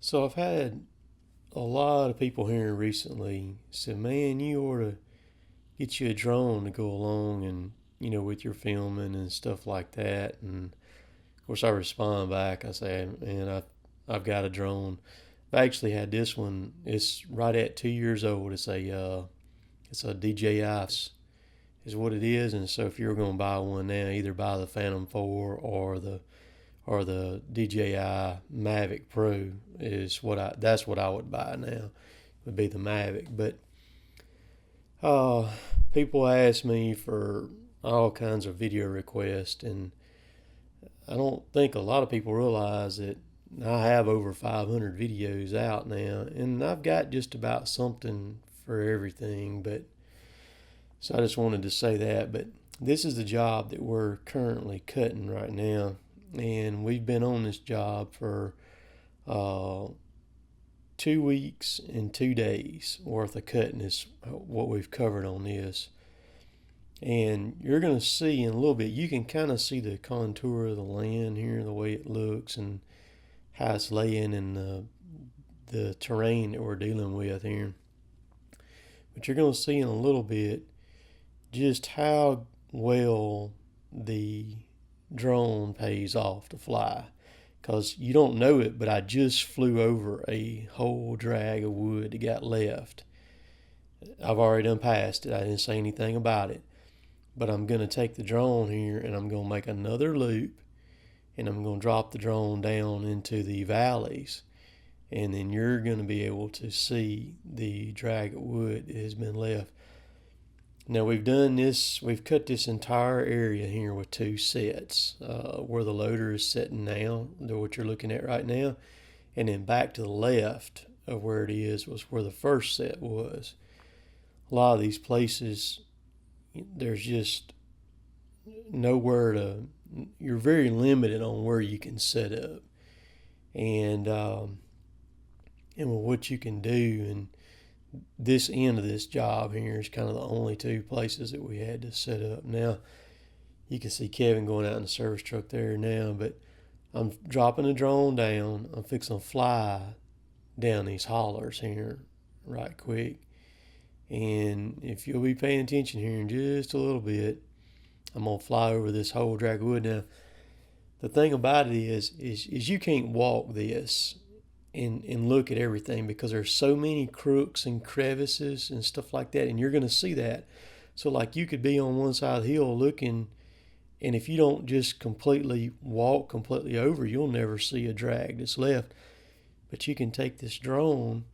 So I've had a lot of people here recently say, "Man, you ought to get you a drone to go along and with your filming and stuff like that." And of course, I respond back. I say, "Man, I've got a drone. I actually had this one. It's right at 2 years old. It's a DJI is what it is. And so if you're going to buy one now, either buy the Phantom 4 or the DJI Mavic Pro is that's what I would buy now, would be the Mavic. But uh, people ask me for all kinds of video requests, and I don't think a lot of people realize that I have over 500 videos out now, and I've got just about something for everything. But so I just wanted to say that. But this is the job that we're currently cutting right now, and we've been on this job for uh, 2 weeks and 2 days worth of cutting is what we've covered on this. And you're going to see in a little bit, you can kind of see the contour of the land here, the way it looks, and how it's laying in the terrain that we're dealing with here. But you're going to see in a little bit just how well the drone pays off to fly. Because you don't know it, but I just flew over a whole drag of wood that got left. I've already done passed it. I didn't say anything about it. But I'm going to take the drone here and I'm going to make another loop, and I'm going to drop the drone down into the valleys. And then you're going to be able to see the drag of wood that has been left. Now we've done this, we've cut this entire area here with two sets, where the loader is sitting now, what you're looking at right now, and then back to the left of where it is was where the first set was. A lot of these places, there's just nowhere you're very limited on where you can set up, and what you can do. And this end of this job here is kind of the only two places that we had to set up. Now you can see Kevin going out in the service truck there now, but I'm dropping the drone down. I'm fixing to fly down these hollers here right quick. And if you'll be paying attention here in just a little bit, I'm gonna fly over this whole drag of wood. Now the thing about it is you can't walk this and look at everything, because there's so many crooks and crevices and stuff like that, and you're going to see that. So like you could be on one side of the hill looking, and if you don't just completely walk completely over, you'll never see a drag that's left. But you can take this drone,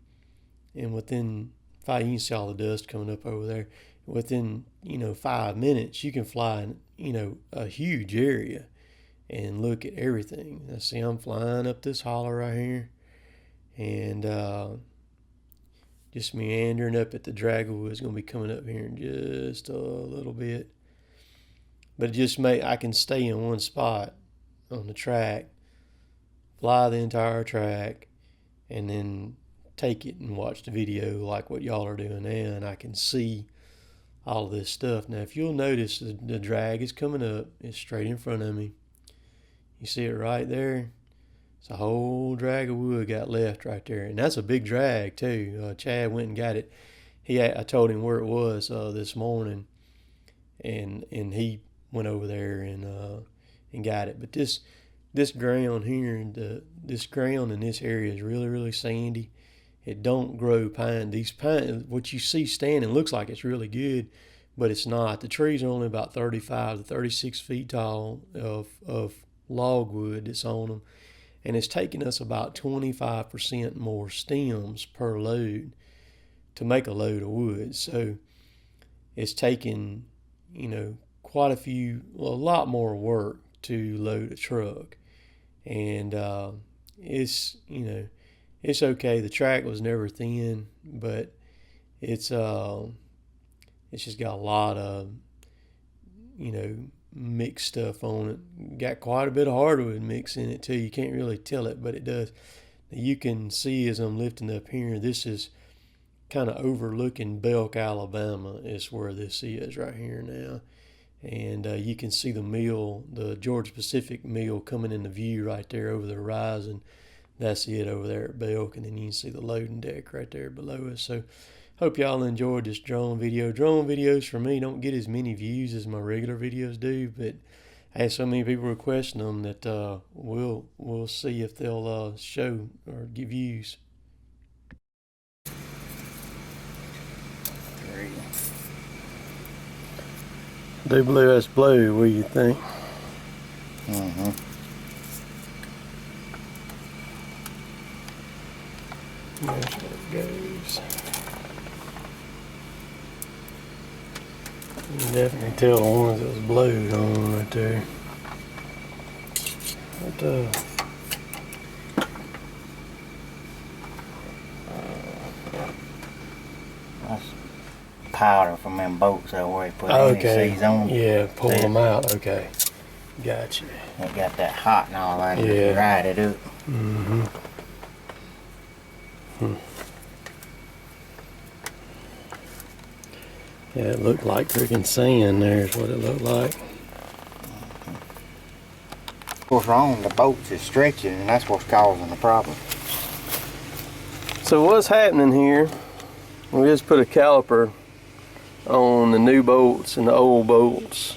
and within five, you can see all the dust coming up over there. Within 5 minutes, you can fly a huge area and look at everything. Now see, I'm flying up this holler right here, and just meandering up at the dragwood is going to be coming up here in just a little bit. But it just I can stay in one spot on the track, fly the entire track, and then take it and watch the video like what y'all are doing now, and I can see all of this stuff. Now if you'll notice, the drag is coming up, it's straight in front of me. You see it right there? It's a whole drag of wood got left right there, and that's a big drag too. Chad went and got it. I told him where it was this morning, and he went over there and got it. But this ground here, this ground in this area is really, really sandy. It don't grow pine. These pine, what you see standing, looks like it's really good, but it's not. The trees are only about 35 to 36 feet tall of logwood that's on them. And it's taking us about 25% more stems per load to make a load of wood. So it's taking, quite a lot more work to load a truck. And it's okay. The track was never thin, but it's just got a lot of, mixed stuff on it. Got quite a bit of hardwood mix in it too. You can't really tell it, but it does. You can see as I'm lifting up here, this is kind of overlooking Belk, Alabama is where this is right here now. And you can see the mill, the Georgia Pacific mill, coming into view right there over the horizon. that's it over there at Belk, and then you can see the loading deck right there below us. So hope y'all enjoyed this drone video. Drone videos for me don't get as many views as my regular videos do, but I had so many people requesting them that we'll see if they'll show or give views. Do blue, that's blue. What do you think? Mm-hmm. There's where it goes. You can definitely tell the ones that was blue on right there. That's powder from them boats that where they put okay. seeds on. Yeah, pull them out. Okay, gotcha. It got that hot and all that. Yeah. Ride it up. Mm-hmm. Yeah, it looked like freaking sand. There's what it looked like. What's wrong? The boats is stretching, and that's what's causing the problem. So what's happening here? We just put a caliper on the new bolts and the old bolts,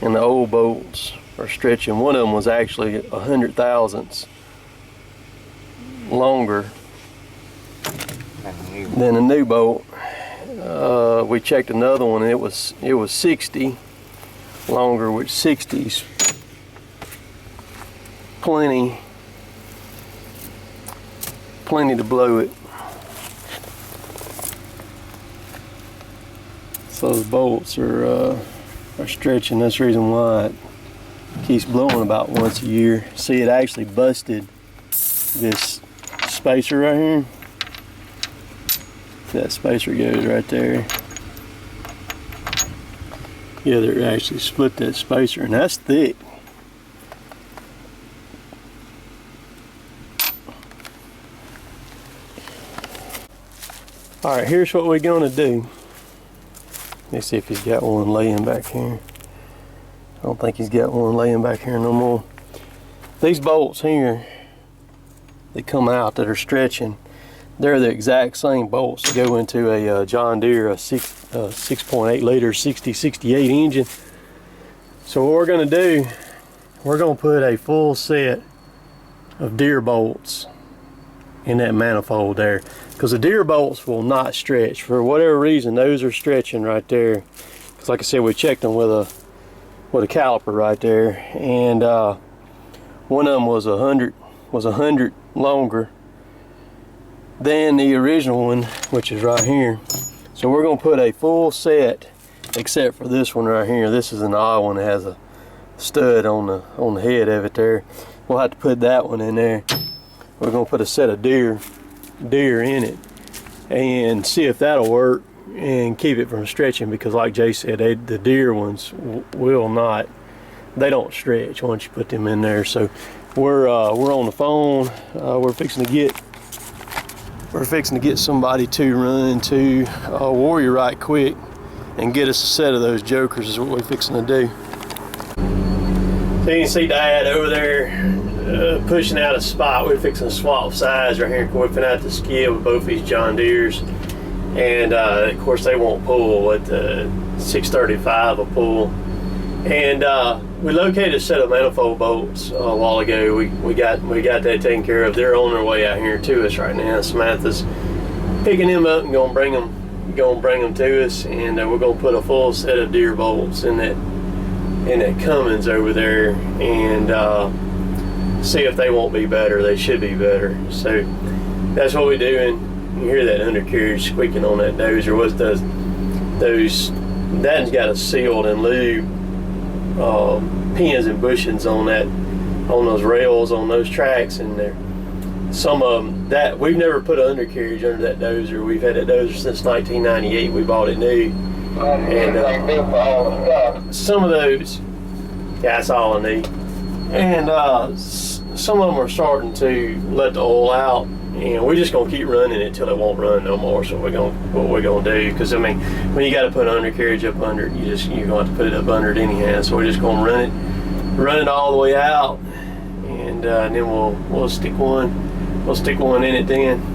and the old bolts are stretching. One of them was actually 100 thousandths longer than the new bolt. We checked another one, and it was 60 longer, which 60's plenty to blow it. So those bolts are stretching. That's the reason why it keeps blowing about once a year. See, it actually busted this spacer right here. That spacer goes right there. Yeah, they actually split that spacer, and that's thick. All right, here's what we're gonna do. Let's see if he's got one laying back here. I don't think he's got one laying back here no more. These bolts here, they come out that are stretching. They're the exact same bolts that go into a John Deere 6.8 liter 6068 engine. So what we're going to do, we're going to put a full set of Deere bolts in that manifold there, because the Deere bolts will not stretch for whatever reason. Those are stretching right there, because like I said, we checked them with a caliper right there, and one of them was 100 longer than the original one, which is right here. So we're going to put a full set, except for this one right here. This is an odd one that has a stud on the head of it there. We'll have to put that one in there. We're going to put a set of Deere in it and see if that'll work and keep it from stretching, because like Jay said, the Deere ones will not, they don't stretch once you put them in there. So we're on the phone. We're fixing to get somebody to run to Warrior right quick and get us a set of those jokers is what we're fixing to do. So you can see Dad over there pushing out a spot. We're fixing to swap sides right here, whipping out the skid with both these John Deeres. And of course they won't pull what the 635 will pull. And we located a set of manifold bolts a while ago. We got that taken care of. They're on their way out here to us right now. Samantha's picking them up and gonna bring them to us, and we're gonna put a full set of Deere bolts in that Cummins over there, and see if they won't be better. They should be better. So that's what we're doing. You hear that undercarriage squeaking on that dozer. What does those? That's got a sealed and lube pins and bushings on those rails on those tracks, and there some of them that we've never put an undercarriage under that dozer. We've had that dozer since 1998. We bought it new, and some of those, yeah, that's all I need. And some of them are starting to let the oil out, and we're just gonna keep running it till it won't run no more. So what we're gonna do, because I mean, when you got to put an undercarriage up under it, you're gonna have to put it up under it anyhow. So we're just gonna run it all the way out, and and then we'll stick one in it then.